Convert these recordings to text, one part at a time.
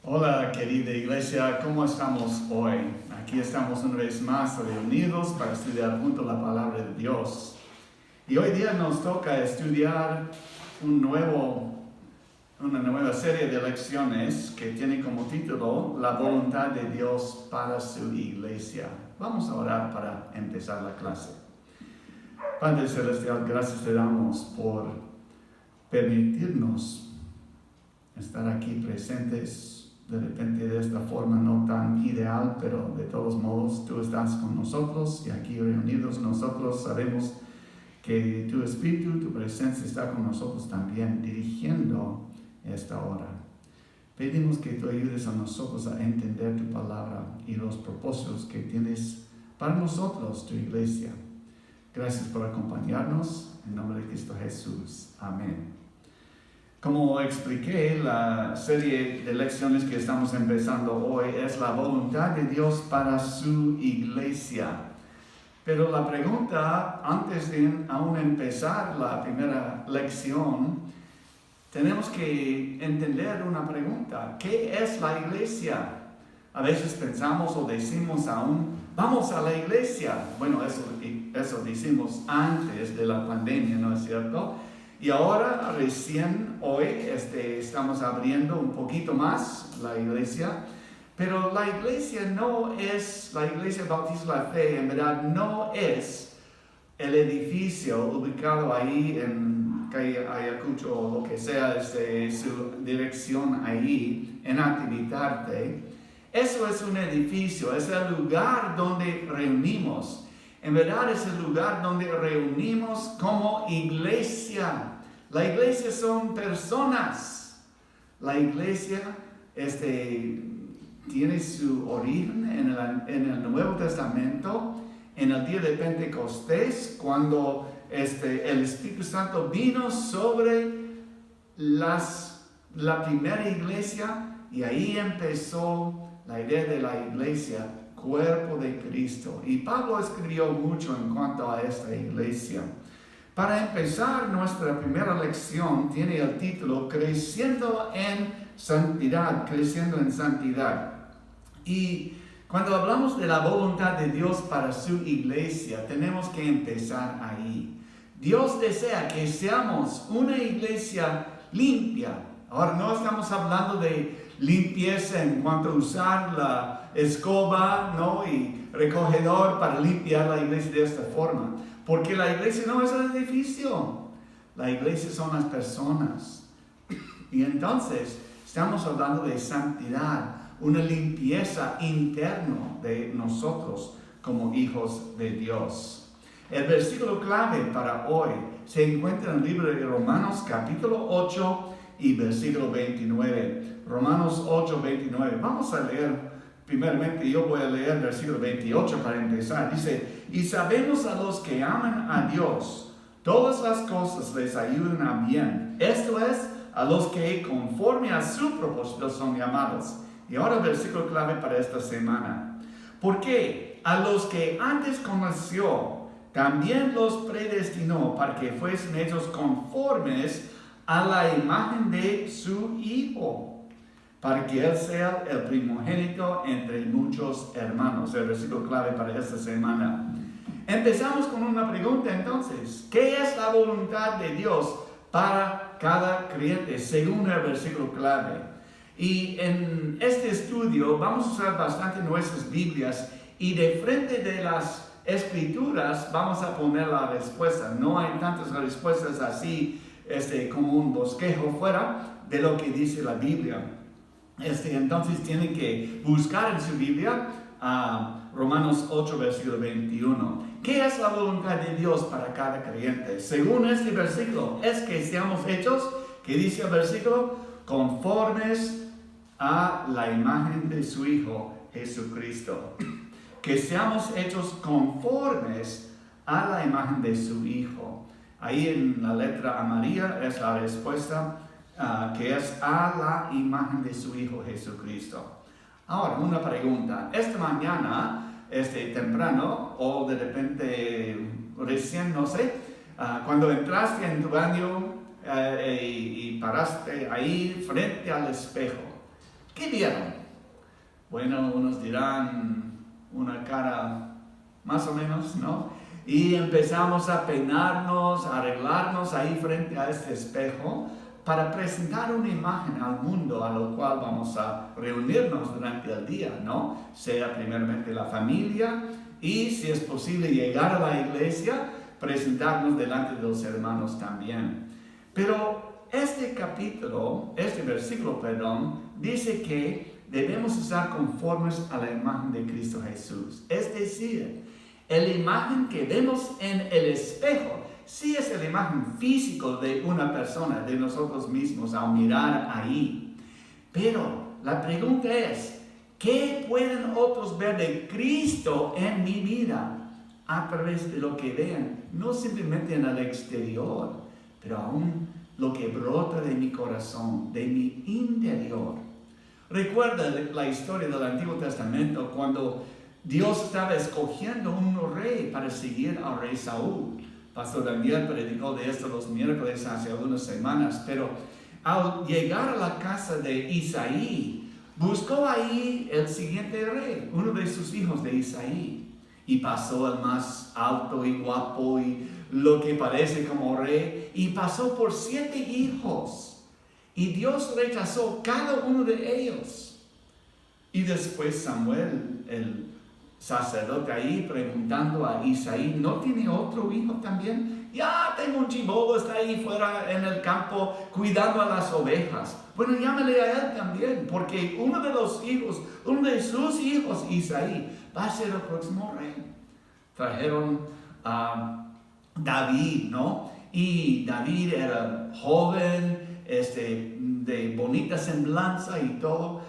Hola querida iglesia, ¿cómo estamos hoy? Aquí estamos una vez más reunidos para estudiar junto la palabra de Dios. Y hoy día nos toca estudiar una nueva serie de lecciones que tiene como título La voluntad de Dios para su iglesia. Vamos a orar para empezar la clase. Padre Celestial, gracias te damos por permitirnos estar aquí presentes de repente de esta forma no tan ideal, pero de todos modos tú estás con nosotros y aquí reunidos nosotros sabemos que tu espíritu, tu presencia está con nosotros también dirigiendo esta hora. Pedimos que tú ayudes a nosotros a entender tu palabra y los propósitos que tienes para nosotros, tu iglesia. Gracias por acompañarnos, en nombre de Cristo Jesús. Amén. Como expliqué, la serie de lecciones que estamos empezando hoy es la voluntad de Dios para su iglesia. Pero la pregunta, antes de aún empezar la primera lección, tenemos que entender una pregunta. ¿Qué es la iglesia? A veces pensamos o decimos aún, vamos a la iglesia. Bueno, eso decimos antes de la pandemia, ¿no es cierto? Y ahora, recién hoy, estamos abriendo un poquito más la iglesia, pero la iglesia no es, la iglesia Bautista la Fe, en verdad no es el edificio ubicado ahí en calle Ayacucho o lo que sea, su dirección ahí en Natividad. Eso es un edificio, es el lugar donde reunimos. En verdad es el lugar donde reunimos como iglesia. La iglesia son personas. La iglesia tiene su origen en el Nuevo Testamento, en el día de Pentecostés, cuando el Espíritu Santo vino sobre la primera iglesia y ahí empezó la idea de la iglesia, cuerpo de Cristo. Y Pablo escribió mucho en cuanto a esta iglesia. Para empezar, nuestra primera lección tiene el título Creciendo en Santidad, creciendo en santidad. Y cuando hablamos de la voluntad de Dios para su iglesia, tenemos que empezar ahí. Dios desea que seamos una iglesia limpia. Ahora no estamos hablando de limpieza en cuanto a usar la escoba, ¿no? Y recogedor para limpiar la iglesia de esta forma. Porque la iglesia no es el edificio. La iglesia son las personas. Y entonces estamos hablando de santidad, una limpieza interna de nosotros como hijos de Dios. El versículo clave para hoy se encuentra en el libro de Romanos capítulo 8 y versículo 29. Romanos 8, 29. Vamos a leer. Primeramente yo voy a leer el versículo 28 para empezar. Dice, y sabemos a los que aman a Dios, todas las cosas les ayudan a bien. Esto es, a los que conforme a su propósito son llamados. Y ahora el versículo clave para esta semana. Porque a los que antes conoció, también los predestinó para que fuesen hechos conformes a la imagen de su Hijo, para que Él sea el primogénito entre muchos hermanos. El versículo clave para esta semana. Empezamos con una pregunta entonces. ¿Qué es la voluntad de Dios para cada creyente según el versículo clave? Y en este estudio vamos a usar bastante nuestras Biblias y de frente de las Escrituras vamos a poner la respuesta. No hay tantas respuestas así como un bosquejo fuera de lo que dice la Biblia. Entonces tienen que buscar en su Biblia Romanos 8, versículo 21. ¿Qué es la voluntad de Dios para cada creyente? Según este versículo, es que seamos hechos, que dice el versículo, conformes a la imagen de su Hijo Jesucristo. Que seamos hechos conformes a la imagen de su Hijo. Ahí en la letra amarilla es la respuesta que es a la imagen de su Hijo Jesucristo. Ahora, una pregunta. Esta mañana, temprano, o de repente recién, no sé, cuando entraste en tu baño y paraste ahí frente al espejo, ¿Qué vieron? Bueno, unos dirán una cara más o menos, ¿no? Y empezamos a peinarnos, a arreglarnos ahí frente a este espejo para presentar una imagen al mundo a lo cual vamos a reunirnos durante el día, ¿no? Sea primeramente la familia y, si es posible, llegar a la iglesia, presentarnos delante de los hermanos también. Pero este versículo, dice que debemos estar conformes a la imagen de Cristo Jesús. Es decir, la imagen que vemos en el espejo, sí es la imagen física de una persona, de nosotros mismos al mirar ahí. Pero la pregunta es, ¿qué pueden otros ver de Cristo en mi vida? A través de lo que vean, no simplemente en el exterior, pero aún lo que brota de mi corazón, de mi interior. Recuerda la historia del Antiguo Testamento cuando Dios estaba escogiendo un rey para seguir al rey Saúl. Pastor Daniel predicó de esto los miércoles hace algunas semanas, pero al llegar a la casa de Isaí, buscó ahí el siguiente rey, uno de sus hijos de Isaí. Y pasó el más alto y guapo y lo que parece como rey, y pasó por 7 hijos. Y Dios rechazó cada uno de ellos. Y después Samuel, el sacerdote ahí, preguntando a Isaí, ¿no tiene otro hijo también? Ya tengo un chibolo, está ahí fuera en el campo cuidando a las ovejas. Bueno, llámale a él también, porque uno de sus hijos, Isaí, va a ser el próximo rey. Trajeron a David, ¿no? Y David era joven, de bonita semblanza y todo,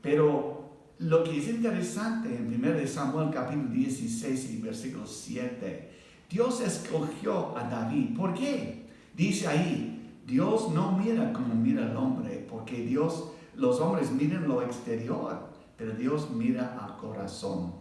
pero lo que es interesante en 1 Samuel capítulo 16 y versículo 7, Dios escogió a David. ¿Por qué? Dice ahí, Dios no mira como mira el hombre, porque los hombres miran lo exterior, pero Dios mira al corazón.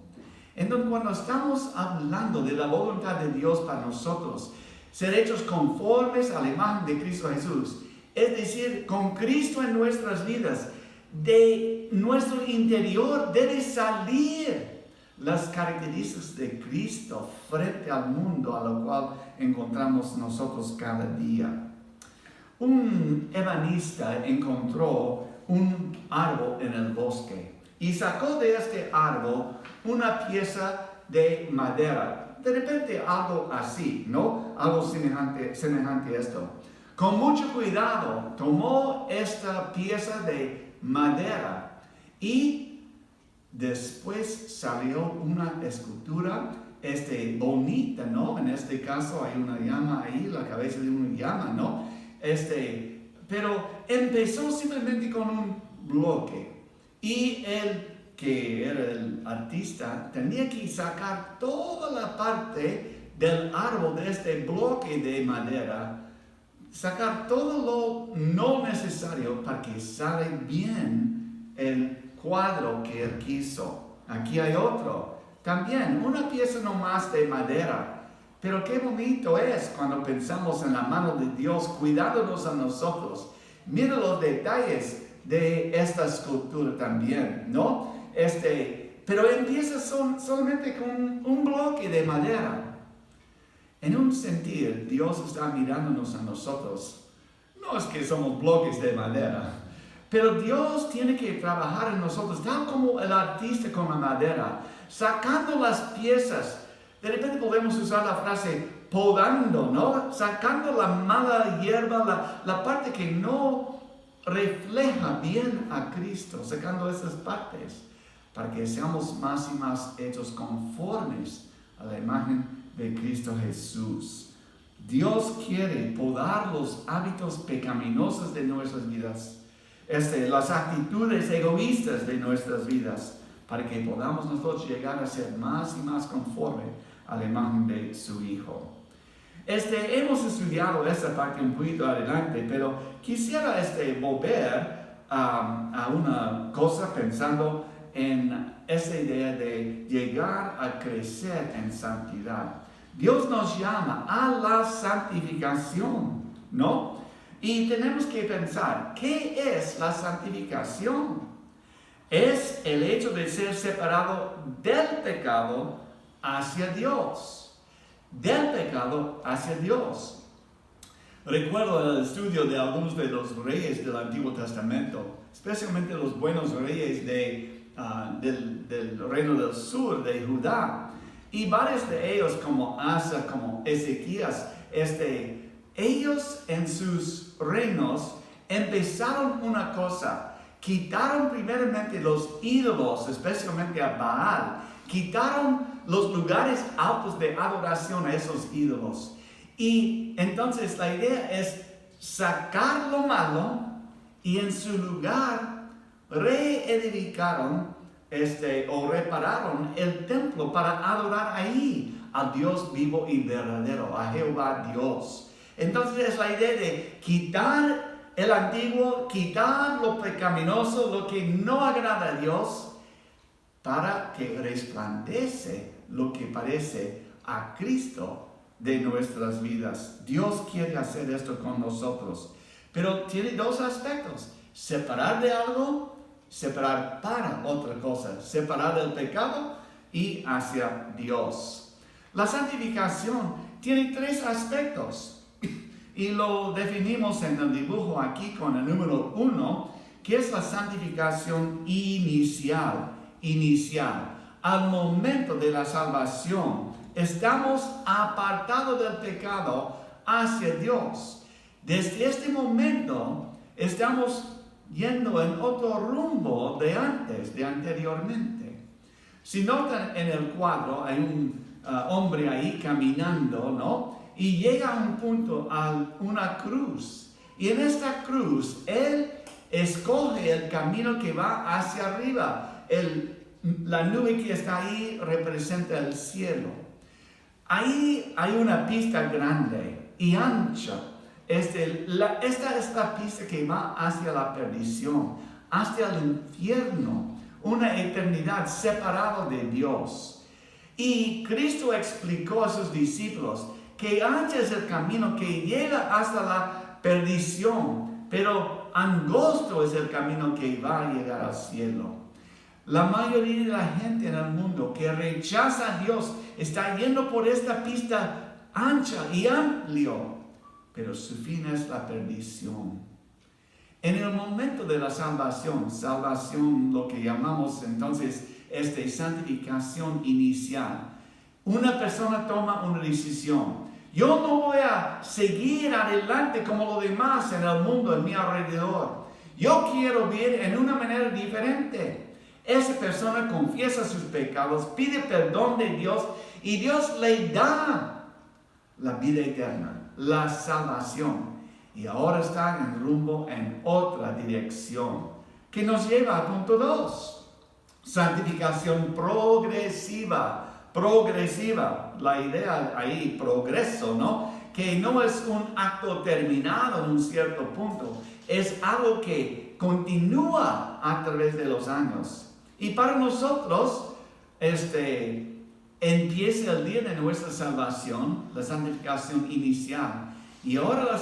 Entonces, cuando estamos hablando de la voluntad de Dios para nosotros, ser hechos conformes a la imagen de Cristo Jesús, es decir, con Cristo en nuestras vidas, de nuestro interior debe salir las características de Cristo frente al mundo a lo cual encontramos nosotros cada día. Un ebanista encontró un árbol en el bosque y sacó de este árbol una pieza de madera. De repente algo así, ¿no? Algo semejante a esto. Con mucho cuidado tomó esta pieza de madera y después salió una escultura bonita, ¿no? En este caso hay una llama ahí, la cabeza de una llama, ¿no? Pero empezó simplemente con un bloque y él, que era el artista, tenía que sacar toda la parte del árbol de este bloque de madera, sacar todo lo no necesario para que salga bien el cuadro que él quiso. Aquí hay otro, también una pieza nomás de madera, pero qué bonito es cuando pensamos en la mano de Dios cuidándonos a nosotros. Mira los detalles de esta escultura también, ¿no? Pero empieza solamente con un bloque de madera. En un sentido, Dios está mirándonos a nosotros. No es que somos bloques de madera, pero Dios tiene que trabajar en nosotros, tal como el artista con la madera, sacando las piezas. De repente podemos usar la frase podando, ¿no? Sacando la mala hierba, la parte que no refleja bien a Cristo, sacando esas partes, para que seamos más y más hechos conformes a la imagen de Cristo Jesús. Dios quiere podar los hábitos pecaminosos de nuestras vidas, las actitudes egoístas de nuestras vidas, para que podamos nosotros llegar a ser más y más conforme a la imagen de su Hijo. Hemos estudiado esta parte un poquito adelante, pero quisiera volver a una cosa pensando en esa idea de llegar a crecer en santidad. Dios nos llama a la santificación, ¿no? Y tenemos que pensar, ¿qué es la santificación? Es el hecho de ser separado del pecado hacia Dios. Del pecado hacia Dios. Recuerdo el estudio de algunos de los reyes del Antiguo Testamento, especialmente los buenos reyes del reino del sur, de Judá. Y varios de ellos, como Asa, como Ezequías, ellos en sus reinos empezaron una cosa. Quitaron primeramente los ídolos, especialmente a Baal. Quitaron los lugares altos de adoración a esos ídolos. Y entonces la idea es sacar lo malo y en su lugar reedificaron o repararon el templo para adorar ahí al Dios vivo y verdadero, a Jehová Dios. Entonces es la idea de quitar el antiguo, quitar lo pecaminoso, lo que no agrada a Dios, para que resplandece lo que parece a Cristo de nuestras vidas. Dios quiere hacer esto con nosotros, pero tiene dos aspectos: separar de algo, separar para otra cosa, separar del pecado y hacia Dios. La santificación tiene tres aspectos y lo definimos en el dibujo aquí con el número 1, que es la santificación inicial. Al momento de la salvación, estamos apartados del pecado hacia Dios. Desde este momento, estamos yendo en otro rumbo de anteriormente. Si notan en el cuadro, hay un hombre ahí caminando, ¿no? Y llega a un punto, a una cruz. Y en esta cruz, él escoge el camino que va hacia arriba. La nube que está ahí representa el cielo. Ahí hay una pista grande y ancha. Esta es la pista que va hacia la perdición, hacia el infierno, una eternidad separada de Dios. Y Cristo explicó a sus discípulos que ancha es el camino que llega hasta la perdición, pero angosto es el camino que va a llegar al cielo. La mayoría de la gente en el mundo que rechaza a Dios está yendo por esta pista ancha y amplio, pero su fin es la perdición. En el momento de la salvación, lo que llamamos entonces santificación inicial, una persona toma una decisión. Yo no voy a seguir adelante como los demás en el mundo, en mi alrededor. Yo quiero vivir en una manera diferente. Esa persona confiesa sus pecados, pide perdón de Dios y Dios le da la vida eterna, la salvación. Y ahora está en rumbo en otra dirección, que nos lleva a punto 2. Santificación progresiva. La idea ahí, progreso, ¿no? Que no es un acto terminado en un cierto punto, es algo que continúa a través de los años. Y para nosotros, empieza el día de nuestra salvación, la santificación inicial. Y ahora la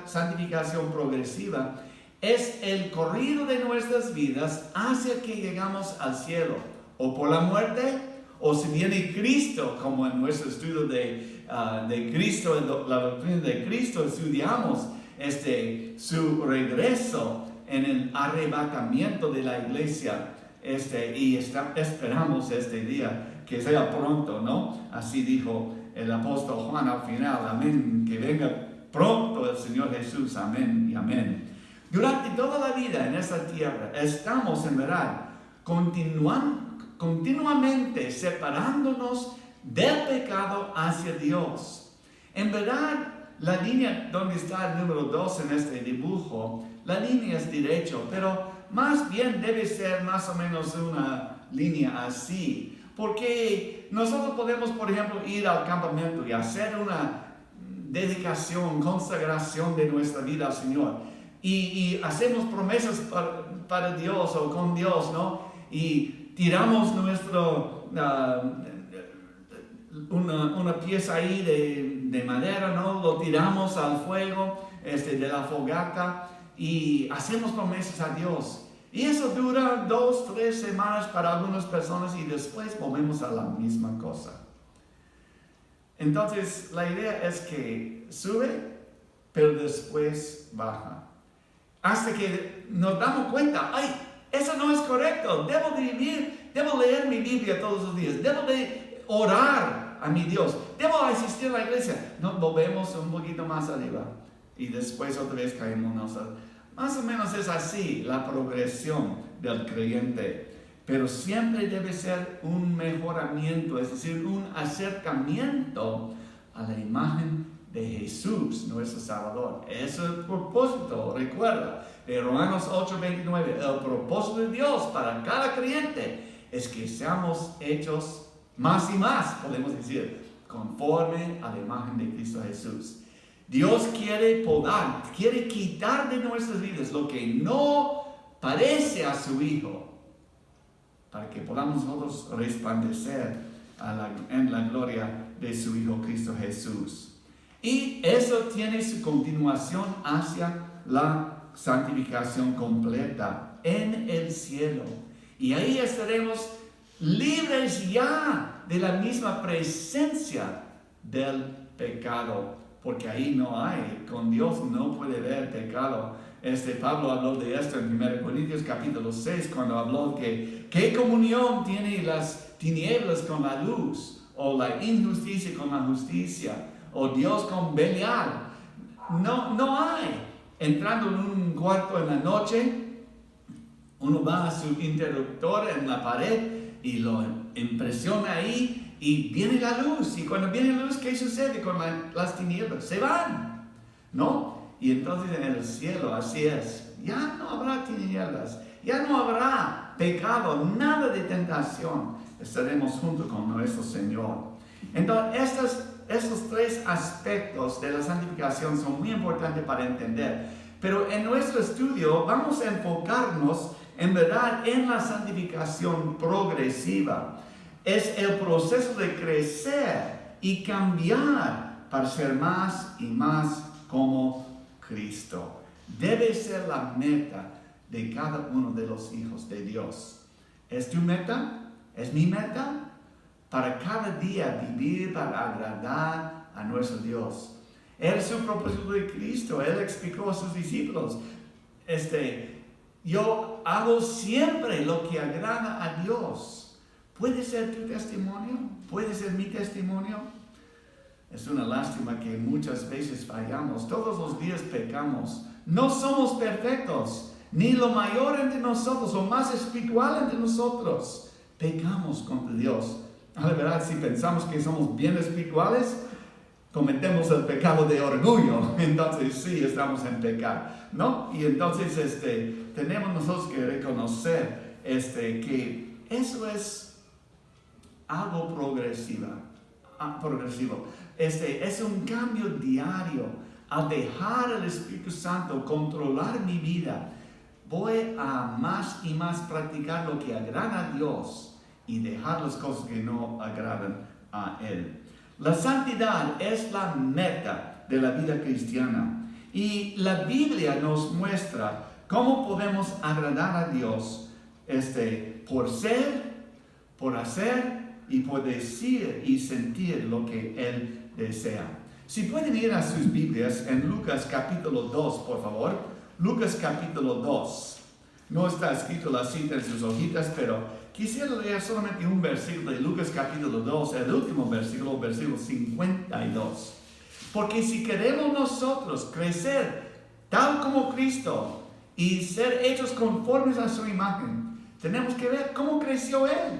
santificación progresiva es el corrido de nuestras vidas hacia que llegamos al cielo. O por la muerte, o si viene Cristo, como en nuestro estudio de Cristo, la doctrina de Cristo, estudiamos su regreso en el arrebatamiento de la iglesia. Y esperamos este día que sea pronto, ¿no? Así dijo el apóstol Juan al final, amén, que venga pronto el Señor Jesús, amén y amén. Durante toda la vida en esta tierra estamos en verdad continuamente separándonos del pecado hacia Dios. En verdad, la línea donde está el número 2 en este dibujo, la línea es derecho, pero más bien debe ser más o menos una línea así, porque nosotros podemos, por ejemplo, ir al campamento y hacer una dedicación, consagración de nuestra vida al Señor, y hacemos promesas para Dios o con Dios, ¿no? Y tiramos una pieza ahí de madera, ¿no? Lo tiramos al fuego, de la fogata y hacemos promesas a Dios. Y eso dura 2, 3 semanas para algunas personas y después volvemos a la misma cosa. Entonces, la idea es que sube, pero después baja. Hasta que nos damos cuenta, ¡ay! Eso no es correcto. Debo de vivir, debo leer mi Biblia todos los días. Debo de orar a mi Dios. Debo asistir a la iglesia. Nos volvemos un poquito más arriba. Y después otra vez caemos nosotros. Más o menos es así la progresión del creyente. Pero siempre debe ser un mejoramiento, es decir, un acercamiento a la imagen de Jesús, nuestro Salvador. Ese es el propósito, recuerda, de Romanos 8:29. El propósito de Dios para cada creyente es que seamos hechos más y más, podemos decir, conforme a la imagen de Cristo Jesús. Dios quiere podar, quiere quitar de nuestras vidas lo que no parece a su Hijo, para que podamos nosotros resplandecer en la gloria de su Hijo Cristo Jesús. Y eso tiene su continuación hacia la santificación completa en el cielo. Y ahí estaremos libres ya de la misma presencia del pecado, porque ahí no hay, con Dios no puede haber pecado. Pablo habló de esto en 1 Corintios capítulo 6, cuando habló que ¿qué comunión tiene las tinieblas con la luz? O la injusticia con la justicia, o Dios con Belial. No hay. Entrando en un cuarto en la noche, uno va a su interruptor en la pared y lo impresiona ahí y viene la luz. Y cuando viene la luz, ¿qué sucede con las tinieblas? Se van, ¿no? Y entonces en el cielo así es. Ya no habrá tinieblas, ya no habrá pecado, nada de tentación. Estaremos juntos con nuestro Señor. Entonces, estos 3 aspectos de la santificación son muy importantes para entender. Pero en nuestro estudio vamos a enfocarnos en verdad en la santificación progresiva. Es el proceso de crecer y cambiar para ser más y más como Cristo. Debe ser la meta de cada uno de los hijos de Dios. ¿Es tu meta? ¿Es mi meta? Para cada día vivir para agradar a nuestro Dios. Es el propósito de Cristo. Él explicó a sus discípulos, yo hago siempre lo que agrada a Dios. ¿Puede ser tu testimonio? ¿Puede ser mi testimonio? Es una lástima que muchas veces fallamos. Todos los días pecamos. No somos perfectos. Ni lo mayor entre nosotros o más espiritual entre nosotros. Pecamos contra Dios. A la verdad, si pensamos que somos bien espirituales, cometemos el pecado de orgullo. Entonces sí, estamos en pecado, ¿no? Y entonces tenemos nosotros que reconocer que eso es algo progresivo. Es un cambio diario. Al dejar al Espíritu Santo controlar mi vida, voy a más y más practicar lo que agrada a Dios y dejar las cosas que no agradan a Él. La santidad es la meta de la vida cristiana. Y la Biblia nos muestra cómo podemos agradar a Dios por ser, por hacer y por decir y sentir lo que Él desea. Si pueden ir a sus Biblias en Lucas capítulo 2, por favor. Lucas capítulo 2. No está escrito la cita en sus hojitas, pero quisiera leer solamente un versículo de Lucas capítulo 2, el último versículo, versículo 52. Porque si queremos nosotros crecer tal como Cristo y ser hechos conformes a su imagen, tenemos que ver cómo creció Él.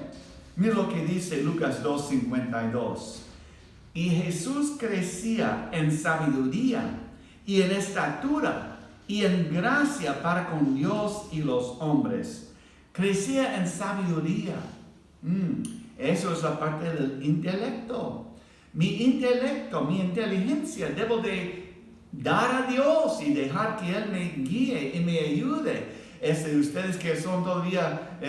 Mira lo que dice Lucas 2:52. Y Jesús crecía en sabiduría y en estatura y en gracia para con Dios y los hombres. Crecía en sabiduría. Eso es la parte del intelecto. Mi intelecto, mi inteligencia, debo de dar a Dios y dejar que Él me guíe y me ayude. Ustedes que son todavía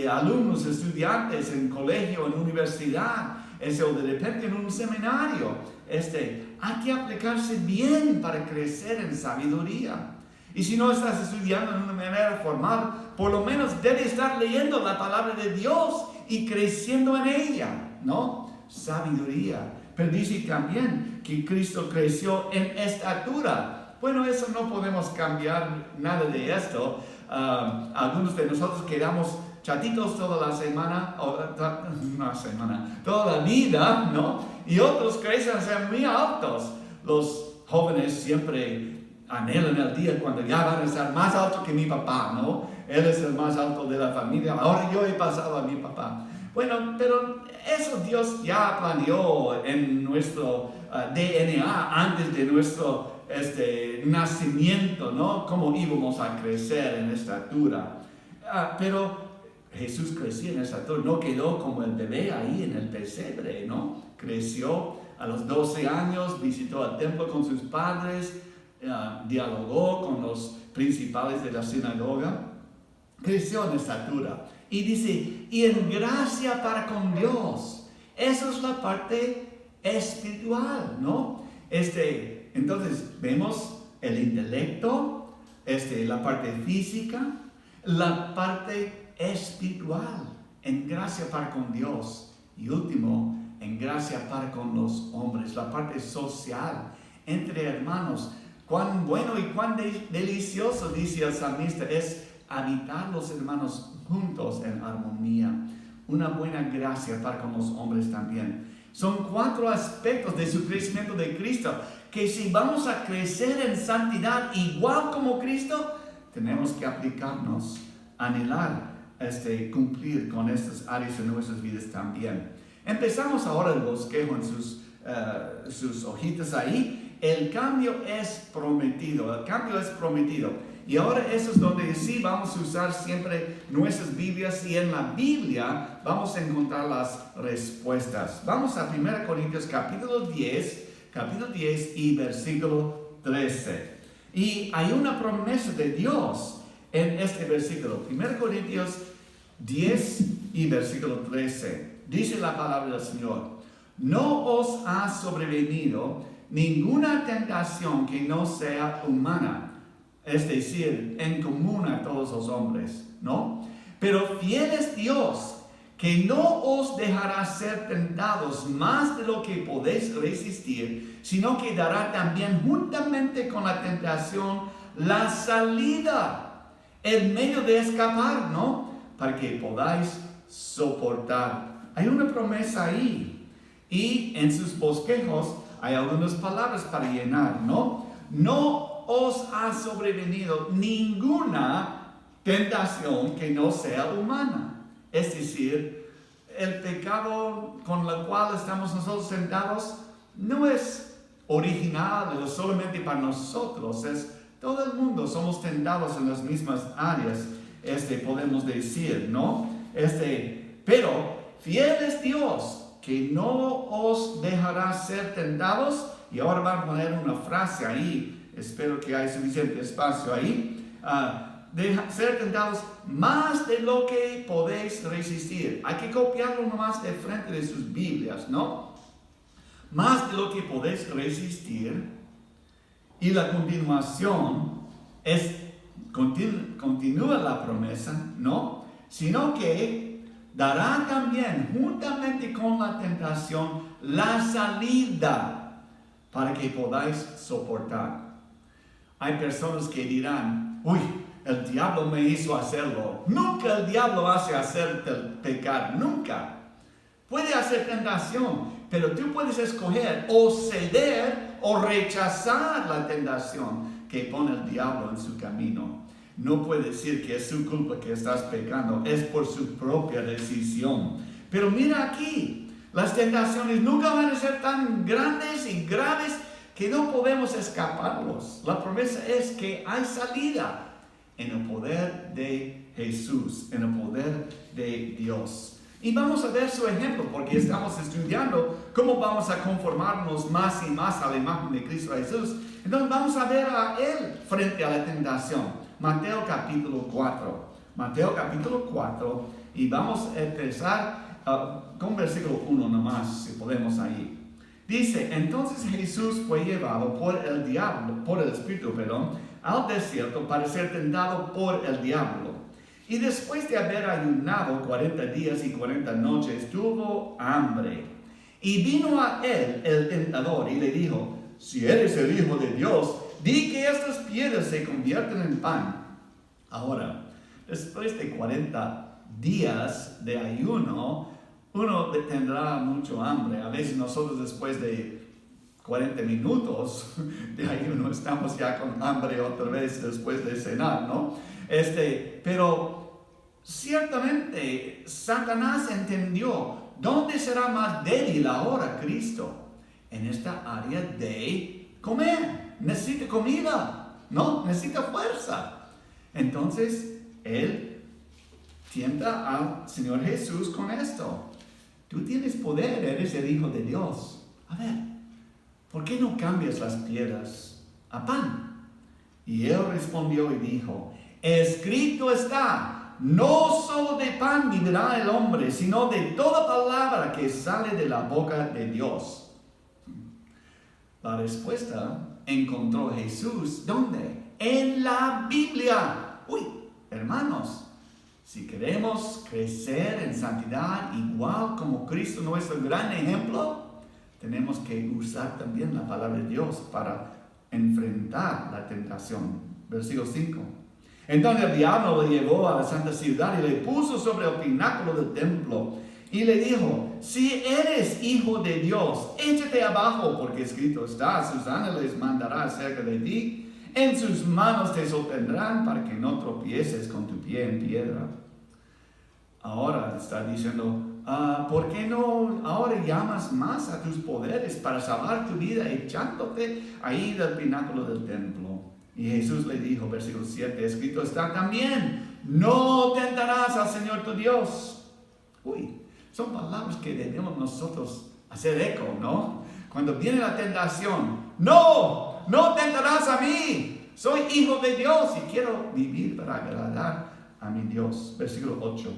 alumnos, estudiantes en colegio, en universidad, o de repente en un seminario, hay que aplicarse bien para crecer en sabiduría. Y si no estás estudiando de una manera formal, por lo menos debes estar leyendo la palabra de Dios y creciendo en ella, ¿no? Sabiduría. Pero dice también que Cristo creció en estatura. Bueno, eso no podemos cambiar nada de esto. Algunos de nosotros quedamos chatitos toda la semana, toda la vida, ¿no? Y otros crecen a ser muy altos. Los jóvenes siempre anhelan el día cuando ya van a estar más altos que mi papá, ¿no? Él es el más alto de la familia, ahora yo he pasado a mi papá. Bueno, pero eso Dios ya planeó en nuestro DNA antes de nuestro nacimiento, ¿no? Cómo íbamos a crecer en estatura. Pero Jesús creció en estatura, no quedó como el bebé ahí en el pesebre, ¿no? Creció a los 12 años, visitó el templo con sus padres, dialogó con los principales de la sinagoga, creció en estatura. Y dice, y en gracia para con Dios. Esa es la parte espiritual, ¿no? Entonces, vemos el intelecto, la parte física, la parte espiritual, en gracia para con Dios. Y último, en gracia para con los hombres, la parte social, entre hermanos. Cuán bueno y cuán delicioso, dice el salmista, es habitar los hermanos juntos en armonía. Una buena gracia para con los hombres también. Son 4 aspectos de su crecimiento de Cristo, que si vamos a crecer en santidad igual como Cristo, tenemos que aplicarnos, anhelar, cumplir con estas áreas en nuestras vidas también. Empezamos ahora el bosquejo en sus hojitas ahí. El cambio es prometido, Y ahora eso es donde sí vamos a usar siempre nuestras Biblias, y en la Biblia vamos a encontrar las respuestas. Vamos a 1 Corintios capítulo 10 y versículo 13. Y hay una promesa de Dios en este versículo. 1 Corintios 10 y versículo 13. Dice la palabra del Señor: no os ha sobrevenido ninguna tentación que no sea humana, es decir, en común a todos los hombres, ¿no? Pero fiel es Dios, que no os dejará ser tentados más de lo que podéis resistir, sino que dará también juntamente con la tentación la salida, el medio de escapar, ¿no? Para que podáis soportar. Hay una promesa ahí, y en sus bosquejos hay algunas palabras para llenar, ¿no? No os ha sobrevenido ninguna tentación que no sea humana. Es decir, el pecado con el cual estamos nosotros sentados no es original o solamente para nosotros, es todo el mundo. Somos tentados en las mismas áreas, podemos decir, ¿no? Pero fiel es Dios, que no os dejará ser tentados. Y ahora van a poner una frase ahí, espero que haya suficiente espacio ahí. Ser tentados más de lo que podéis resistir. Hay que copiarlo nomás de frente de sus Biblias, ¿no? Más de lo que podéis resistir. Y la continuación continúa la promesa, ¿no? Sino que dará también, juntamente con la tentación, la salida para que podáis soportar. Hay personas que dirán: uy, el diablo me hizo hacerlo. Nunca el diablo hace hacerte pecar, nunca. Puede hacer tentación, pero tú puedes escoger o ceder o rechazar la tentación que pone el diablo en su camino. No puede decir que es su culpa que estás pecando, es por su propia decisión. Pero mira aquí, las tentaciones nunca van a ser tan grandes y graves que no podemos escaparlos. La promesa es que hay salida en el poder de Jesús, en el poder de Dios. Y vamos a ver su ejemplo, porque estamos estudiando cómo vamos a conformarnos más y más a la imagen de Cristo Jesús. Entonces vamos a ver a Él frente a la tentación. Mateo capítulo 4. Mateo capítulo 4. Y vamos a empezar con versículo 1 nomás, si podemos ahí. Dice, entonces Jesús fue llevado por el Espíritu, al desierto para ser tentado por el diablo. Y después de haber ayunado 40 días y 40 noches, tuvo hambre. Y vino a él el tentador y le dijo, si eres el Hijo de Dios, di que estas piedras se convierten en pan. Ahora, después de 40 días de ayuno, uno tendrá mucho hambre. A veces nosotros después de 40 minutos de ayuno estamos ya con hambre otra vez después de cenar, ¿no? Pero ciertamente Satanás entendió dónde será más débil ahora Cristo. En esta área de comer. Necesita comida, ¿no? Necesita fuerza. Entonces, él tienta al Señor Jesús con esto. Tú tienes poder, eres el Hijo de Dios. A ver, ¿por qué no cambias las piedras a pan? Y él respondió y dijo, escrito está, no solo de pan vivirá el hombre, sino de toda palabra que sale de la boca de Dios. La respuesta encontró Jesús, ¿dónde? En la Biblia. Uy, hermanos, si queremos crecer en santidad igual como Cristo, nuestro gran ejemplo, tenemos que usar también la palabra de Dios para enfrentar la tentación. Versículo 5. Entonces el diablo lo llevó a la santa ciudad y le puso sobre el pináculo del templo y le dijo, si eres hijo de Dios, échate abajo, porque escrito está, sus ángeles mandará acerca de ti, en sus manos te sostendrán para que no tropieces con tu pie en piedra. Ahora está diciendo, ¿por qué no ahora llamas más a tus poderes para salvar tu vida echándote ahí del pináculo del templo? Y Jesús le dijo, versículo 7, escrito está también, no tentarás al Señor tu Dios. Uy, son palabras que debemos nosotros hacer eco, ¿no? Cuando viene la tentación, no tentarás a mí. Soy hijo de Dios y quiero vivir para agradar a mi Dios. Versículo 8.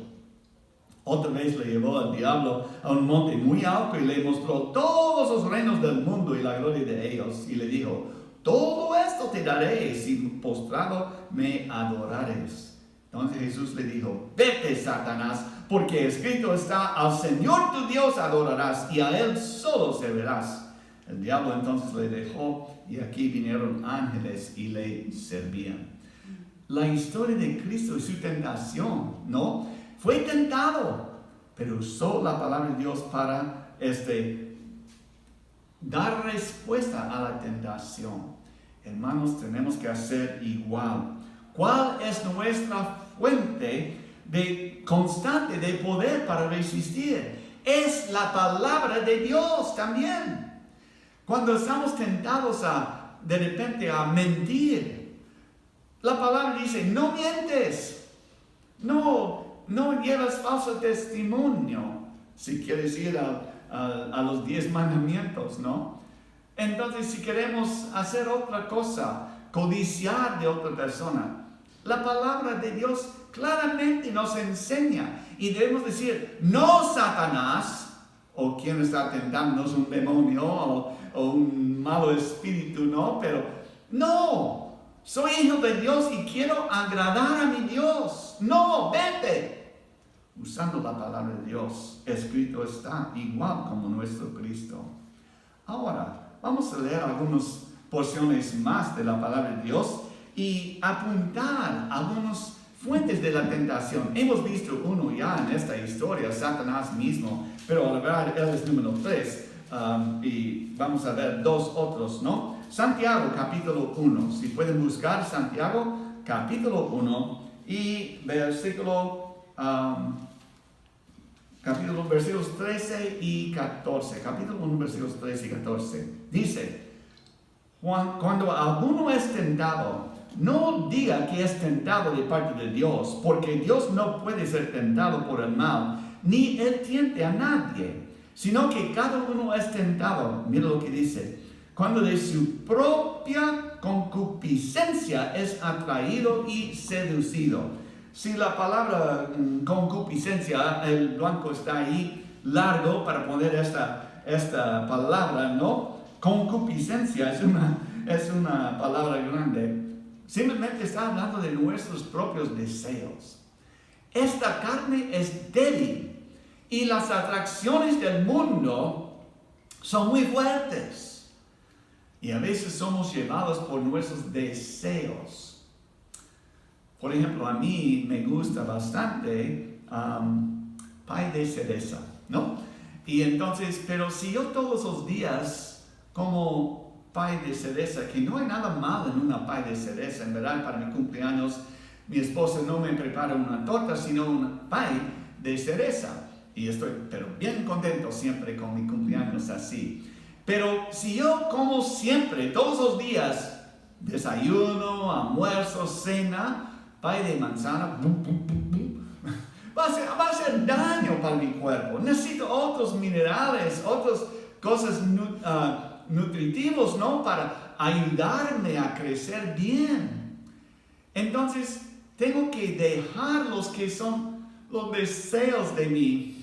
Otra vez le llevó al diablo a un monte muy alto y le mostró todos los reinos del mundo y la gloria de ellos. Y le dijo, todo esto te daré si postrado me adorares. Entonces Jesús le dijo, vete, Satanás, porque escrito está, al Señor tu Dios adorarás y a Él solo servirás. El diablo entonces le dejó y aquí vinieron ángeles y le servían. La historia de Cristo y su tentación, ¿no? Fue tentado, pero usó la palabra de Dios para dar respuesta a la tentación. Hermanos, tenemos que hacer igual. ¿Cuál es nuestra fuente constante de poder para resistir? Es la palabra de Dios también. Cuando estamos tentados de repente a mentir, la palabra dice, no mientes, no llevas falso testimonio, si quieres ir a los 10 mandamientos, ¿no? Entonces, si queremos hacer otra cosa, codiciar de otra persona, la palabra de Dios claramente nos enseña y debemos decir, no Satanás, o quien está tentándonos, un demonio o un malo espíritu, ¿no? Pero no, soy hijo de Dios y quiero agradar a mi Dios. No, vete. Usando la palabra de Dios, escrito está, igual como nuestro Cristo. Ahora, vamos a leer algunas porciones más de la palabra de Dios y apuntar algunas fuentes de la tentación. Hemos visto uno ya en esta historia, Satanás mismo, pero la verdad él es número 3. Y vamos a ver 2 otros, ¿no? Santiago capítulo 1, si pueden buscar Santiago capítulo 1 y versículos 13 y 14, capítulo 1 versículos 13 y 14, dice, cuando alguno es tentado, no diga que es tentado de parte de Dios, porque Dios no puede ser tentado por el mal, ni él tiente a nadie, sino que cada uno es tentado, mira lo que dice, cuando de su propia concupiscencia es atraído y seducido. Si la palabra concupiscencia, el blanco está ahí largo para poner esta esta palabra, ¿no? Concupiscencia es una palabra grande. Simplemente está hablando de nuestros propios deseos. Esta carne es débil y las atracciones del mundo son muy fuertes. Y a veces somos llevados por nuestros deseos. Por ejemplo, a mí me gusta bastante pay de cereza, ¿no? Y entonces, pero si yo todos los días como pay de cereza, que no hay nada malo en una pay de cereza, en verdad, para mi cumpleaños, mi esposa no me prepara una torta, sino un pay de cereza. Y estoy, pero bien contento siempre con mi cumpleaños así. Pero si yo como siempre, todos los días, desayuno, almuerzo, cena, pay de manzana, va a hacer daño para mi cuerpo. Necesito otros minerales, otras cosas nutritivos, ¿no? Para ayudarme a crecer bien. Entonces, tengo que dejar los que son los deseos de mi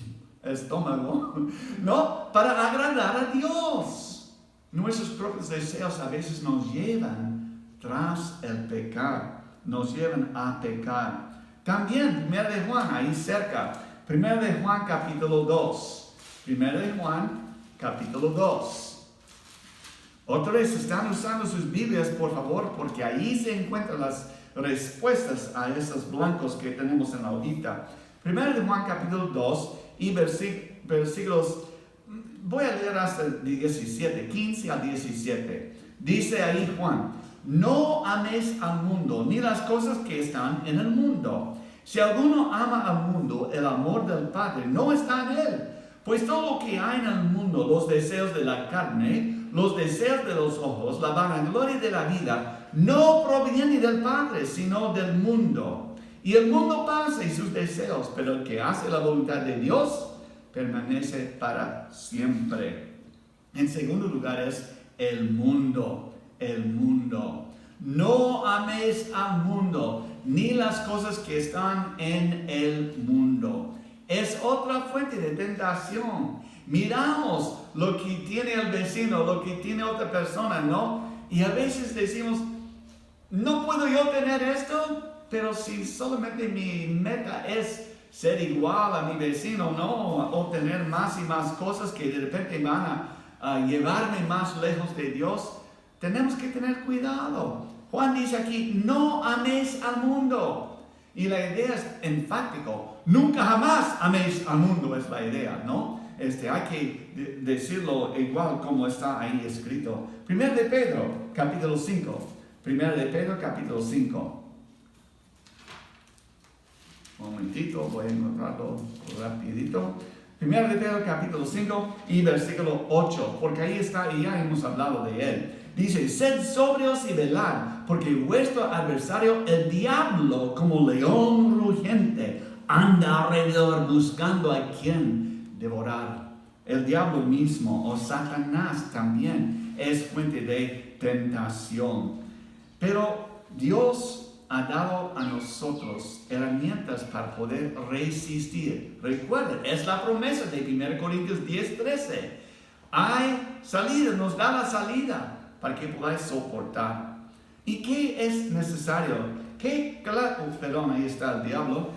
estómago, ¿no? Para agradar a Dios. Nuestros propios deseos a veces nos llevan tras el pecado, nos llevan a pecar. También, 1 de Juan, ahí cerca, 1 de Juan capítulo 2, 1 de Juan capítulo 2. Otra vez, están usando sus Biblias, por favor, porque ahí se encuentran las respuestas a esos blancos que tenemos en la hojita. 1 de Juan capítulo 2 y versículos, voy a leer hasta el 17, 15 al 17. Dice ahí Juan: no améis al mundo, ni las cosas que están en el mundo. Si alguno ama al mundo, el amor del Padre no está en él. Pues todo lo que hay en el mundo, los deseos de la carne, los deseos de los ojos, la vanagloria de la vida, no proviene del Padre, sino del mundo. Y el mundo pasa y sus deseos, pero el que hace la voluntad de Dios permanece para siempre. En segundo lugar es el mundo. El mundo. No améis al mundo, ni las cosas que están en el mundo. Es otra fuente de tentación. Miramos lo que tiene el vecino, lo que tiene otra persona, ¿no? Y a veces decimos, no puedo yo tener esto, pero si solamente mi meta es ser igual a mi vecino, ¿no? O tener más y más cosas que de repente van a llevarme más lejos de Dios. Tenemos que tener cuidado. Juan dice aquí, no améis al mundo. Y la idea es enfático. Nunca jamás améis al mundo es la idea, ¿no? Hay que decirlo igual como está ahí escrito. 1 de Pedro, capítulo 5. 1 de Pedro, capítulo 5. Un momentito, voy a encontrarlo rapidito. 1 de Pedro, capítulo 5 y versículo 8. Porque ahí está y ya hemos hablado de él. Dice, sed sobrios y velad, porque vuestro adversario, el diablo, como león rugiente, anda alrededor buscando a quien devorar. El diablo mismo, o Satanás también, es fuente de tentación. Pero Dios ha dado a nosotros herramientas para poder resistir. Recuerden, es la promesa de 1 Corintios 10:13. Hay salida, nos da la salida para que podáis soportar. ¿Y qué es necesario? Ahí está el diablo.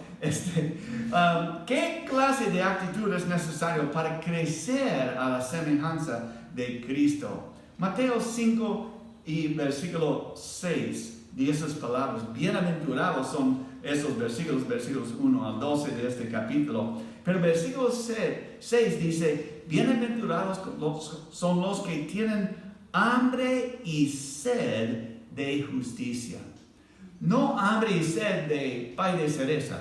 ¿Qué clase de actitud es necesario para crecer a la semejanza de Cristo? Mateo 5 y versículo 6. De esas palabras, bienaventurados son esos versículos 1 al 12 de este capítulo. Pero versículo 6 dice, bienaventurados son los que tienen hambre y sed de justicia. No hambre y sed de pay de cereza.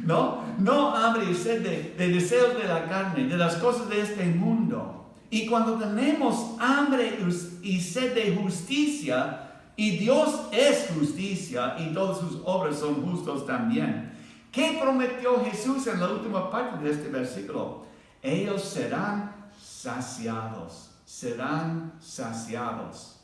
No hambre y sed de deseos de la carne, de las cosas de este mundo. Y cuando tenemos hambre y sed de justicia, y Dios es justicia y todas sus obras son justos también. ¿Qué prometió Jesús en la última parte de este versículo? Ellos serán saciados. Serán saciados.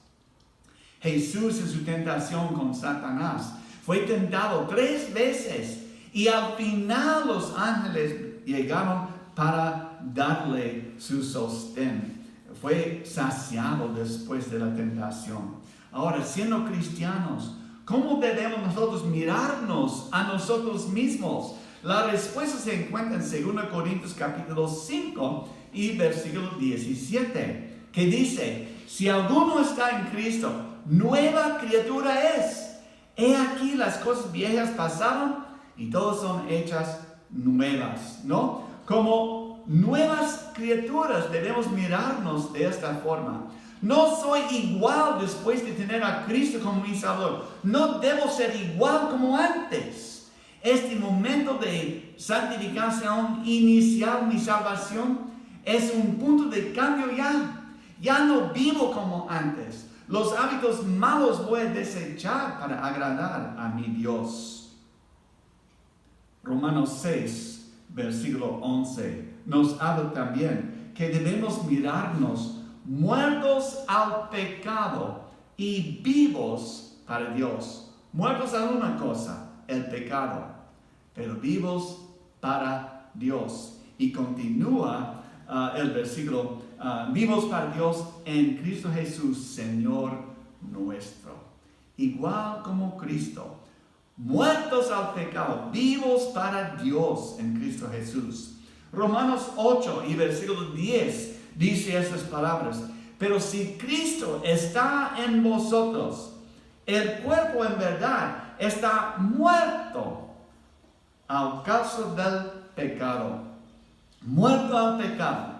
Jesús en su tentación con Satanás fue tentado 3 veces y al final los ángeles llegaron para darle su sostén. Fue saciado después de la tentación. Ahora, siendo cristianos, ¿cómo debemos nosotros mirarnos a nosotros mismos? La respuesta se encuentra en 2 Corintios capítulo 5 y versículo 17, que dice: si alguno está en Cristo, nueva criatura es. He aquí las cosas viejas pasaron y todas son hechas nuevas, ¿no? Como nuevas criaturas debemos mirarnos de esta forma. No soy igual después de tener a Cristo como mi Salvador. No debo ser igual como antes. Este momento de santificación inicial, mi salvación, es un punto de cambio ya. Ya no vivo como antes. Los hábitos malos voy a desechar para agradar a mi Dios. Romanos 6, versículo 11, nos habla también que debemos mirarnos muertos al pecado y vivos para Dios. Muertos a una cosa, el pecado, pero vivos para Dios. Y continúa el versículo, vivos para Dios en Cristo Jesús, Señor nuestro. Igual como Cristo, muertos al pecado, vivos para Dios en Cristo Jesús. Romanos 8 y versículo 10 dice estas palabras: pero si Cristo está en vosotros, el cuerpo en verdad está muerto a causa del pecado. Muerto al pecado.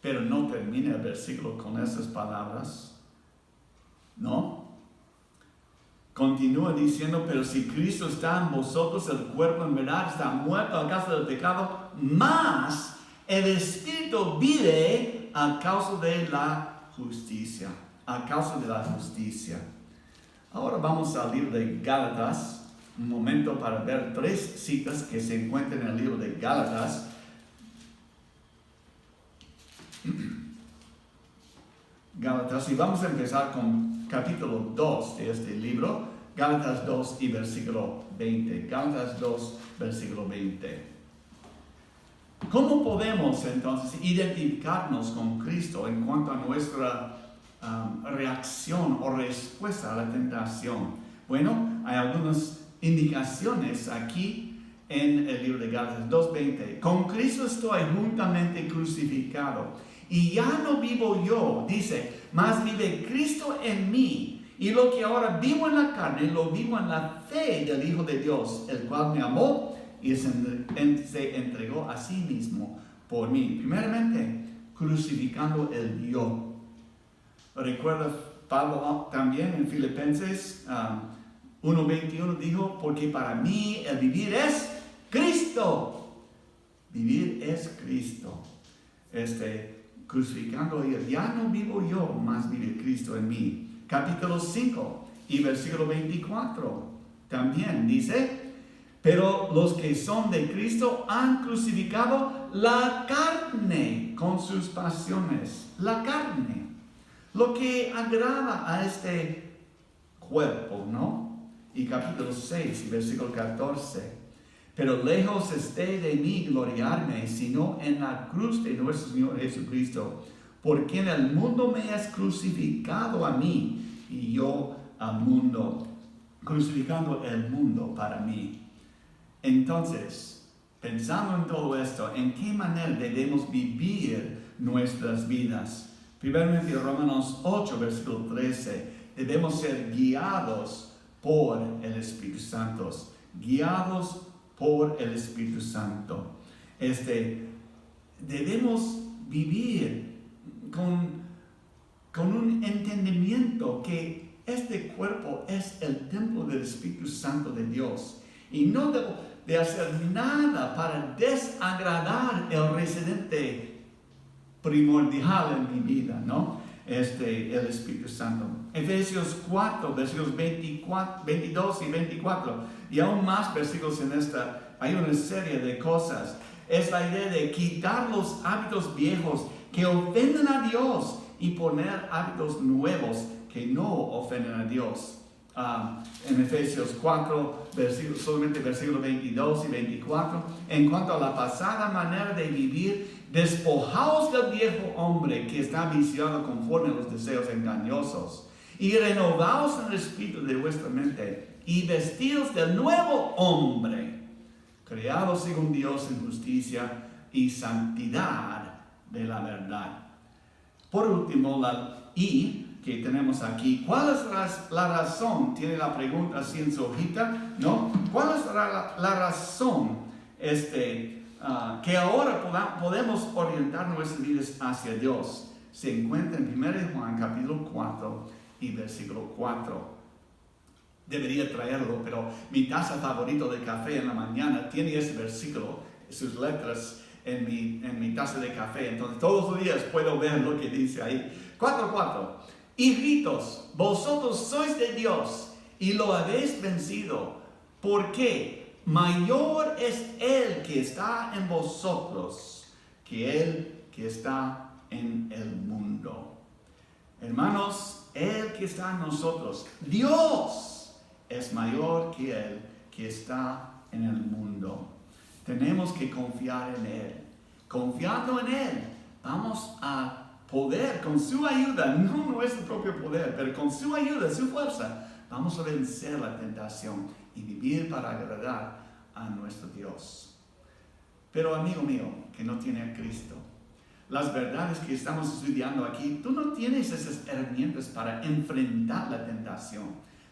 Pero no termina el versículo con esas palabras. No. Continúa diciendo: pero si Cristo está en vosotros, el cuerpo en verdad está muerto a causa del pecado, mas el Espíritu vive a causa de la justicia. A causa de la justicia. Ahora vamos al libro de Gálatas. Un momento para ver 3 citas que se encuentran en el libro de Gálatas. Gálatas, y vamos a empezar con capítulo 2 de este libro, Gálatas 2 y versículo 20. Gálatas 2, versículo 20. ¿Cómo podemos entonces identificarnos con Cristo en cuanto a nuestra reacción o respuesta a la tentación? Bueno, hay algunas indicaciones aquí en el libro de Gálatas 2:20. Con Cristo estoy juntamente crucificado. Y ya no vivo yo, dice, mas vive Cristo en mí. Y lo que ahora vivo en la carne, lo vivo en la fe del Hijo de Dios, el cual me amó y se entregó a sí mismo por mí. Primeramente, crucificando el yo. Recuerda Pablo también en Filipenses 1:21 dijo: porque para mí el vivir es Cristo. Vivir es Cristo. Crucificando él, ya no vivo yo, mas vive Cristo en mí. Capítulo 5 y versículo 24 también dice: pero los que son de Cristo han crucificado la carne con sus pasiones. La carne, lo que agrada a este cuerpo, ¿no? Y capítulo 6 y versículo 14: pero lejos esté de mí gloriarme, sino en la cruz de nuestro Señor Jesucristo, por quien el mundo me es crucificado a mí y yo al mundo, crucificando el mundo para mí. Entonces, pensando en todo esto, ¿en qué manera debemos vivir nuestras vidas? Primeramente, Romanos 8, versículo 13, debemos ser guiados por el Espíritu Santo. Guiados por el Espíritu Santo. Debemos vivir con un entendimiento que este cuerpo es el templo del Espíritu Santo de Dios. Y no debo de hacer nada para desagradar el residente primordial en mi vida, ¿no? El Espíritu Santo. Efesios 4, versículos 22 y 24, y aún más versículos en esta, hay una serie de cosas. Es la idea de quitar los hábitos viejos que ofenden a Dios y poner hábitos nuevos que no ofenden a Dios. en Efesios 4, solamente versículos 22 y 24, en cuanto a la pasada manera de vivir, despojaos del viejo hombre que está viciado conforme a los deseos engañosos, y renovaos en el espíritu de vuestra mente, y vestidos del nuevo hombre, creado según Dios en justicia y santidad de la verdad. Por último, la I que tenemos aquí, ¿cuál es la razón? Tiene la pregunta así en su hojita, ¿no? ¿Cuál es la razón que ahora podemos orientar nuestras vidas hacia Dios? Se encuentra en 1 Juan capítulo 4 y versículo 4. Debería traerlo, pero mi taza favorita de café en la mañana tiene ese versículo, sus letras en mi taza de café. Entonces todos los días puedo ver lo que dice ahí. 4:4. Hijitos, vosotros sois de Dios y lo habéis vencido, porque mayor es Él que está en vosotros que Él que está en el mundo. Hermanos, Él que está en nosotros, Dios, es mayor que Él que está en el mundo. Tenemos que confiar en Él. Confiando en Él, vamos a poder, con su ayuda, no nuestro propio poder, pero con su ayuda, su fuerza, vamos a vencer la tentación y vivir para agradar a nuestro Dios. Pero amigo mío, que no tiene a Cristo, las verdades que estamos estudiando aquí, tú no tienes esas herramientas para enfrentar la tentación.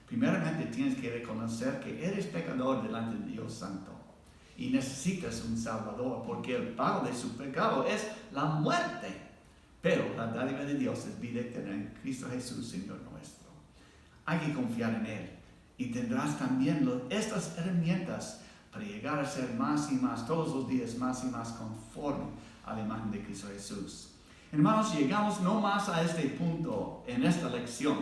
Primeramente tienes que reconocer que eres pecador delante de Dios Santo y necesitas un Salvador, porque el pago de su pecado es la muerte. Pero la dádiva de Dios es vida eterna en Cristo Jesús, Señor nuestro. Hay que confiar en Él. Y tendrás también estas herramientas para llegar a ser más y más, todos los días más y más conforme a la imagen de Cristo Jesús. Hermanos, llegamos no más a este punto en esta lección.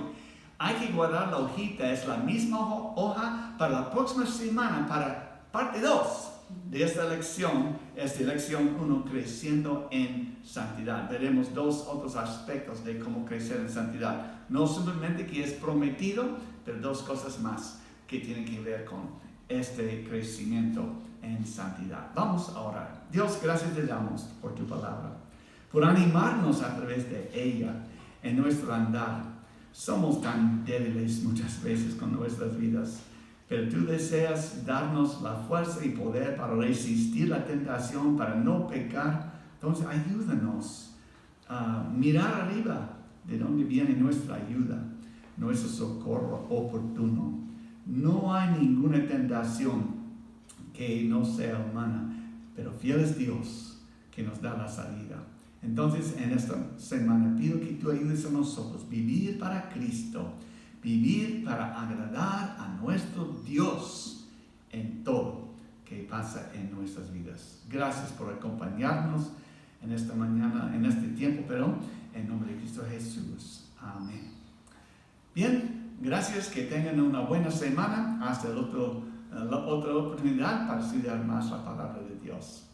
Hay que guardar la hojita, es la misma hoja para la próxima semana, para parte 2 de esta lección, lección 1, creciendo en santidad. Veremos 2 otros aspectos de cómo crecer en santidad. No simplemente que es prometido, pero 2 cosas más que tienen que ver con este crecimiento en santidad. Vamos a orar. Dios, gracias te damos por tu palabra, por animarnos a través de ella en nuestro andar. Somos tan débiles muchas veces con nuestras vidas, pero tú deseas darnos la fuerza y poder para resistir la tentación, para no pecar. Entonces ayúdanos a mirar arriba de donde viene nuestra ayuda, nuestro socorro oportuno. No hay ninguna tentación que no sea humana, pero fiel es Dios que nos da la salida. Entonces en esta semana pido que tú ayudes a nosotros a vivir para Cristo, vivir para agradar a nuestro Dios en todo que pasa en nuestras vidas. Gracias por acompañarnos en esta mañana, en este tiempo, pero en nombre de Cristo Jesús. Amén. Bien, gracias, que tengan una buena semana. Hasta la otra oportunidad para estudiar más la palabra de Dios.